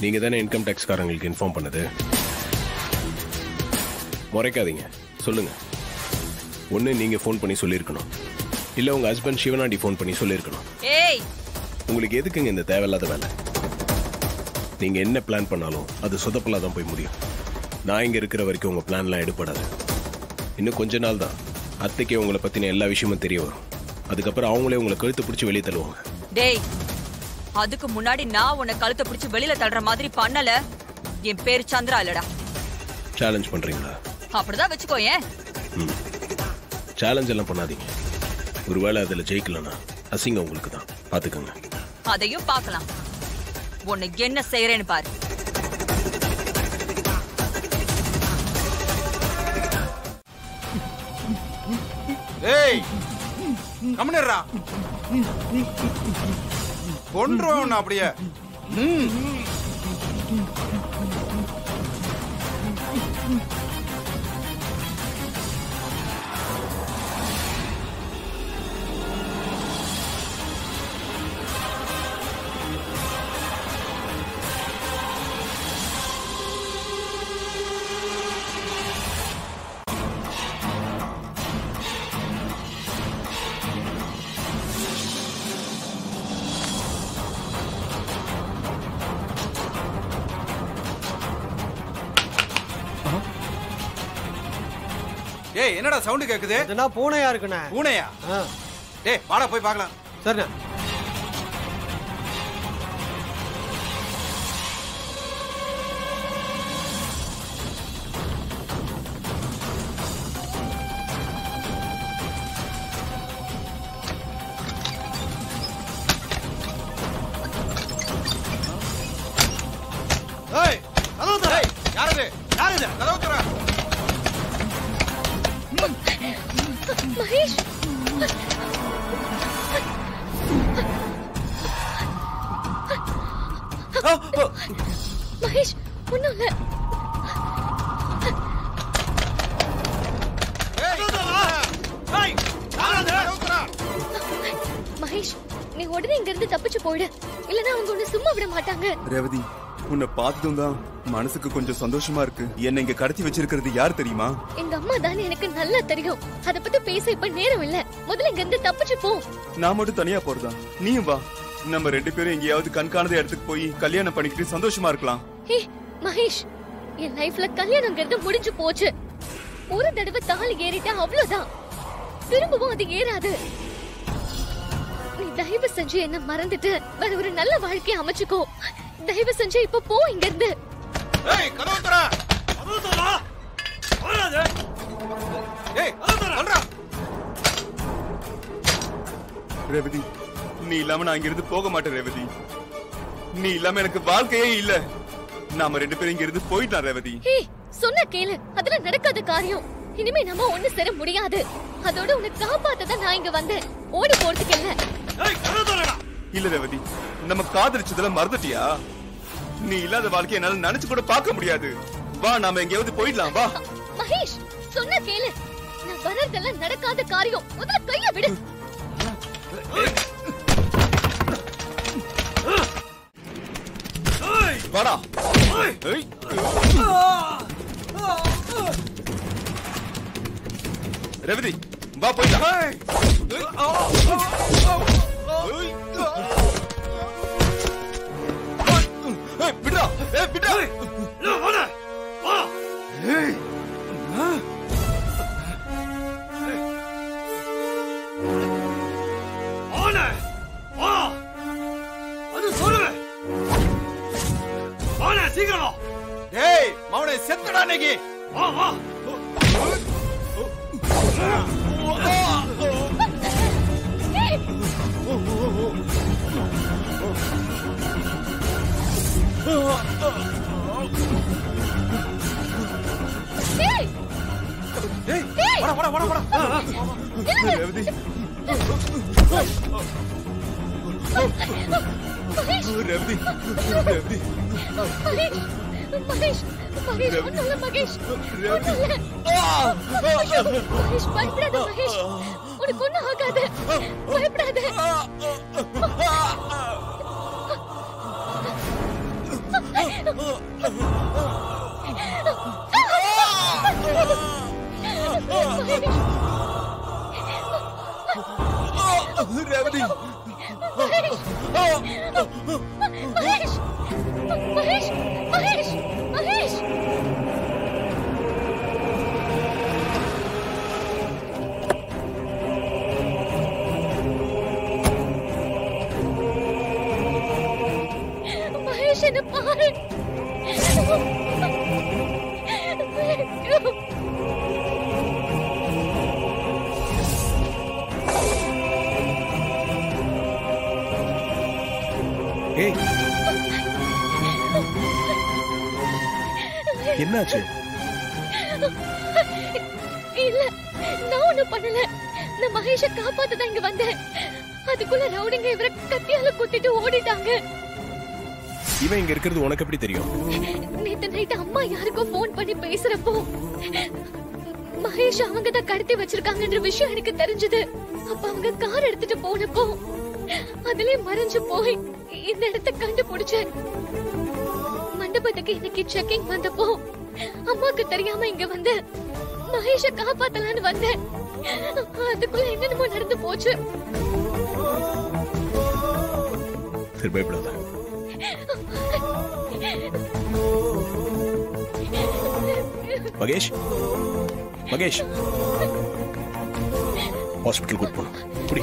நீங்க தானே income tax காரங்களுக்கு inform பண்ணது. முறைக்காதீங்க, சொல்லுங்க. ஒண்ணு நீங்க ஃபோன் பண்ணி சொல்லியிருக்கணும், இல்ல உங்க ஹஸ்பண்ட் சிவனாண்டி ஃபோன் பண்ணி சொல்லியிருக்கணும். ஏய், உங்களுக்கு எதுக்குங்க இந்த தேவையில்லாத வேலை? நீங்க என்ன பிளான் பண்ணாலும் அது சொதப்பலா தான் போய் முடியும். நான் இங்க இருக்கிற வரைக்கும் உங்க பிளான்லாம் எடுபடாது. இன்னும் கொஞ்ச நாள் தான் அத்தைக்கு உங்களை பத்தின எல்லா விஷயமும் தெரிய வரும். அதுக்கப்புறம் அவங்களே உங்களை கழுத்து பிடிச்சி வெளியே தள்ளுவாங்க. டேய், அதுக்கு முன்னாடி நான் உன்னை கழுத்தை பிடிச்சி வெளியில தள்ளுற மாதிரி பண்ணல, என் பேர் சந்திரா இல்லடா. சேலஞ்ச் பண்றீங்களா? அப்படிதான் வச்சுக்கோ. ஏன் சேலஞ்ச் எல்லாம் பண்ணாதீங்க. ஒருவேளை அதுல ஜெயிக்கலன்னா அசிங்கம் உங்களுக்கு தான். பாத்துக்கோங்க. அதையும் பார்க்கலாம். உன்னை என்ன செய்யறேன்னு பாரு. ஏய், கம்முனேறா. கொன்றுவேன் அப்படியே. ஏய், என்னடா சவுண்ட் கேக்குது? இதுனா பூனையா இருக்குண்ணே. பூனையா? டேய், வாடா போய் பார்க்கலாம். சரிண்ணே. ஏய், கதவு தர. யாரது? யாரது? கதவு தர. மகேஷ், மகேஷ், ஒண்ணும் இல்ல. மகேஷ், நீ உடனே இங்க இருந்து தப்பிச்சு போயிடு, இல்லனா அவங்க உன்னை சும்மா விட மாட்டாங்க. ரேவதி, உன்னை பார்த்ததும் தான் மனசுக்கு கொஞ்சம் சந்தோஷமா இருக்கு. என்ன இங்க கடத்தி வச்சிருக்கிறது யார் தெரியுமா? எங்க அம்மா தானே எனக்கு நல்லா தெரியும். அத பத்தி பேச இப்ப நேரம் இல்ல. முதல்ல இங்க இருந்து தப்பிச்சு போ. நான் மட்டும் தனியா போறதா? நீயும் வா. நம்ம 2 பேரும் எங்கேயாவது கண்காணாத இடத்துக்கு போய் கல்யாணம் பண்ணிக்கிட்டு சந்தோஷமா இருக்கலாம். ஹே மகேஷ், என் லைஃப்ல கல்யாணம்ங்கிறது முடிஞ்சு போச்சு. ஒரு தடவை தாலி ஏறிட்டா அவ்வளவுதான், திரும்பவும் அது ஏறாது. நீ தயவு செஞ்சு என்ன மறந்துட்டு வேற ஒரு நல்ல வாழ்க்கையை அமைச்சுக்கோ. தயவு செஞ்சு இப்ப போ இங்க இருந்து. ஏய், கதவு தர. கதவு தர. வராதே. ஏய், கதவு தர. வந்தடா. ரேவதி, நீ இல்லாம நான் இங்க இருந்து போக மாட்டேன் ரேவதி. நீ இல்லாம எனக்கு வாழ்க்கையே இல்ல. நாம 2 பேரும் இங்க இருந்து போயிடலாம் ரேவதி. ஹே, சொன்ன கேளு. அதெல்லாம் நடக்காத காரியம். இனிமே நம்ம ஒண்ணு சேர முடியாது. அதோட உன்னை காப்பாத்ததான் நான் இங்க வந்தேன், ஓடி போறதுக்கு இல்ல. ஏய், கதவு தரடா. இல்ல ரேவதி, நம்ம காதலிச்சதுல மறந்துட்டியா? நீ இல்லாத வாழ்க்கையை என்னால நினைச்சு கூட பார்க்க முடியாது. வா, நாம எங்கேயாவது போயிடலாம். வா மகேஷ், சொன்ன கேளு. நான் வர்றதெல்லாம் நடக்காத காரியம். முதல்ல கைய விடு. வாடா. ரேவதி, வா போயிடலாம். விடுடா. விடுடா. வா. ஏய். ஆனே. வா. அது சொல்லு. ஆனே, சீக்கிரம். டேய், மவனே செத்துடா நீங்க. வா வா. வாடா வாடா வாடா வாடா. ரேவதி, ரேவதி, ரேவதி. மகேஷ், மகேஷ், ஒண்ணும் இல்ல மகேஷ். மகேஷ், பயப்படாத மகேஷ். உனக்கு ஒண்ணும் ஆகாது. பயப்படாத. ரேவதி மகேஷ் மகேஷ் மகேஷ் மகேஷ் மகேஷ் என்ன பாரு. ஏய் என்னாச்சு? இல்ல நான் ஒண்ணும் பண்ணல. நான் மகேஷ காப்பாத்ததான் இங்க வந்தேன். அதுக்குள்ள ரவுடிங்க இவரை கத்தியால குத்திட்டு ஓடிட்டாங்க. இவன் இங்க இருக்கிறது உனக்கு எப்படி தெரியும்? நேத்து நைட் அம்மா யாருக்கோ போன் பண்ணி பேசுறப்போ மகேஷ் அவங்க தான் கடத்தி வச்சிருக்காங்கன்ற விஷயம் எனக்கு தெரிஞ்சது. அப்ப அவங்க கார் எடுத்துட்டு போனப்போ அதுலயே மறைஞ்சு போய் இந்த இடத்தை கண்டுபிடிச்சேன். மண்டபத்துக்கு இன்னைக்கு செக்கிங் வந்தப்போ அம்மாக்கு தெரியாம இங்க வந்து மகேஷ காப்பாத்தலான்னு வந்தேன். அதுக்குள்ள என்னென்னமோ நடந்து போச்சு. சரி, பயப்படாத. மகேஷ் மகேஷ் ஹாஸ்பிட்டல் கூட்டு போகணும். புடி.